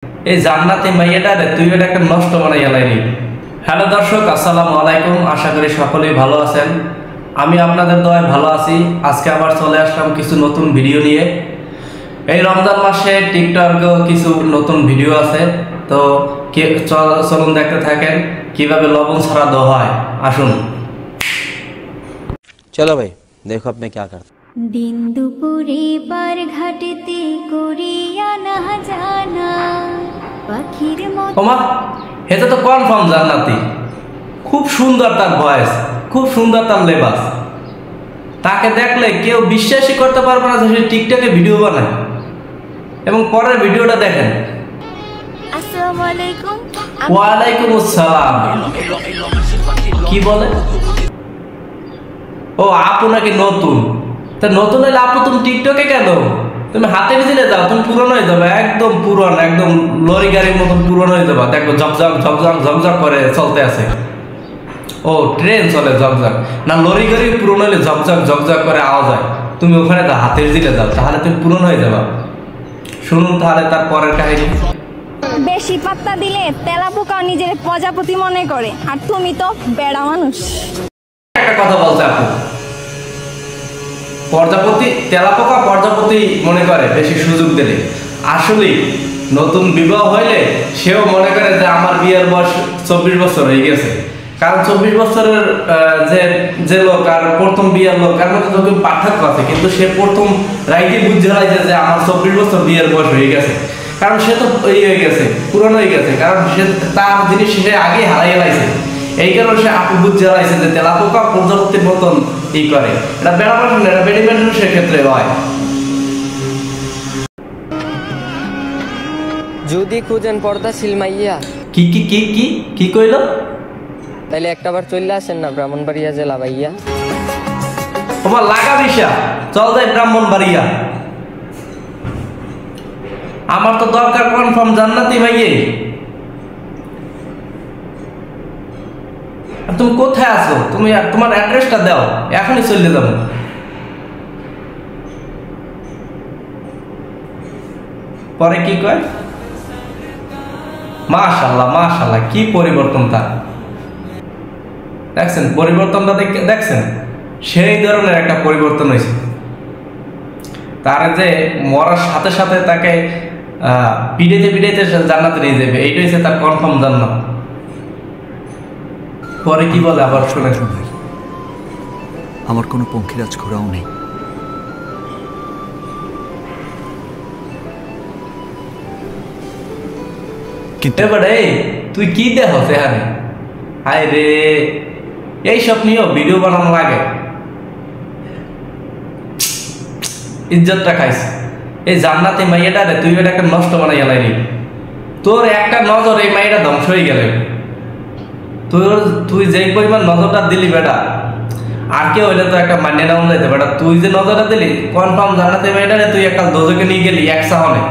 এই জান্নাতি মাইয়াটারে তুই এটা একটা নষ্ট বানাইয়া লাইনি। হ্যালো দর্শক, আসসালামু আলাইকুম। আশা করি সকলেই ভালো আছেন। আমি আপনাদের দয়ায় ভালো আছি। আজকে আবার চলে আসলাম কিছু নতুন ভিডিও নিয়ে। এই রমজান মাসে টিকটকেও কিছু নতুন ভিডিও আছে, তো চলুন দেখতে থাকেন কিভাবে লবণ ছাড়া দোয়া হয়। আসুন। चलो भाई देखो अब मैं क्या करता। দিন দুপুরে পার ঘাটেতে করিয়া না জানা পাখির মতো। ওমা, এটা তো কনফার্ম জান্নাতি। খুব সুন্দর তার ভয়েস, খুব সুন্দর তার লেবাস। তাকে দেখলে কেউ বিশ্বাসই করতে পারবে না যে সে টিকটকে ভিডিও বানায়। এবং পরের ভিডিওটা দেখেন। আসসালামু আলাইকুম। ওয়ালাইকুম আসসালাম। কি বলে? ও আপু নাকি নতুন? তা নতুন হলে আপু তুমি টিকটকে কেন? তুমি হাতে ভিজিলে যাও, তুমি পুরনো হয়ে যাবে। একদম পুরনো, একদম লরি গাড়ির মতন পুরনো হয়ে যাবে। দেখো ঝকঝক ঝকঝক ঝকঝক করে চলতে আছে। ও ট্রেন চলে ঝকঝক না, লরি গাড়ি পুরনো হলে ঝকঝক ঝকঝক করে আওয়াজ হয়। তুমি ওখানে তো হাতে ভিজিলে যাও, তাহলে তুমি পুরনো হয়ে যাবা। শুনুন তাহলে তার পরের কাহিনী। বেশি পাত্তা দিলে তেলাপোকা নিজের প্রজাপতি মনে করে, আর তুমি তো বেড়া মানুষ। একটা কথা বলছে আপু, প্রজাপতি তেলাপোকা প্রজাপতি মনে করে বেশি সুযোগ দিলে। আসলে নতুন বিবাহ হইলে সেও মনে করে যে আমার বিয়ের বয়স 24 বছর হয়ে গেছে। কারণ 24 বছরের যে লোক আর প্রথম বিয়ের লোক এর মধ্যে তো পার্থক্য আছে, কিন্তু সে প্রথম রাইতে বুঝতে হারাইছে যে আমার 24 বছর বিয়ের বয়স হয়ে গেছে। কারণ সে তো হয়ে গেছে, পুরনো হয়ে গেছে। কারণ সে তার জিনিস সে আগেই হারাই লাইছে। এই কারণে সে আপু বুঝতে হারাইছে যে তেলাপোকা প্রজাপতির মতন ই করে। এটা বেড়া মানুষ না, এটা বেড়ি মানুষের ক্ষেত্রে হয়। যদি খুঁজেন পর্দাশীল মাইয়া, কি কি কি কি কি কইল? তাইলে একটাবার চলে আসেন না ব্রাহ্মণবাড়িয়া জেলা ভাইয়া। তোমার লাগা দিশা, চল যাই ব্রাহ্মণবাড়িয়া। আমার তো দরকার কনফার্ম জান্নাতি ভাইয়ে। তুমি কোথায় আছো? তুমি তোমার অ্যাড্রেসটা দাও, এখনই চলে যাবো। পরে কি কয়? মাশাআল্লাহ মাশাআল্লাহ, কি পরিবর্তন তার। দেখছেন পরিবর্তনটা? দেখছেন সেই ধরনের একটা পরিবর্তন হয়েছে। তার যে মরার সাথে সাথে তাকে পিড়াইতে পিড়াইতে জান্নাতে নিয়ে যাবে, এইটা হচ্ছে তার কনফার্ম জান্নাত। পরে কি বলে আবার শুনে শুনে। আমার কোনো পঙ্খিরাজ ঘোড়াও নেই। কিন্তু এবারে তুই কি দেখ সেখানে? হায় রে, এইসব নিয়েও ভিডিও বানানো লাগে। ইজ্জতটা খাইছে। এই জান্নাতি মাইয়াটারে তুই এটা একটা নষ্ট বানাইয়া লাইনি। তোর একটা নজর এই মাইয়াটা ধ্বংস হয়ে গেলে। তুই যে পরিমাণ নজরটা দিলি বেটা, আর কেউ হইলে তো একটা মানিয়ে নেওয়া যাইতে বেটা। তুই যে নজরটা দিলি কনফার্ম জান্নাতি মাইয়াটারে তুই একটা দোজকে নিয়ে গেলি এক সাহনে।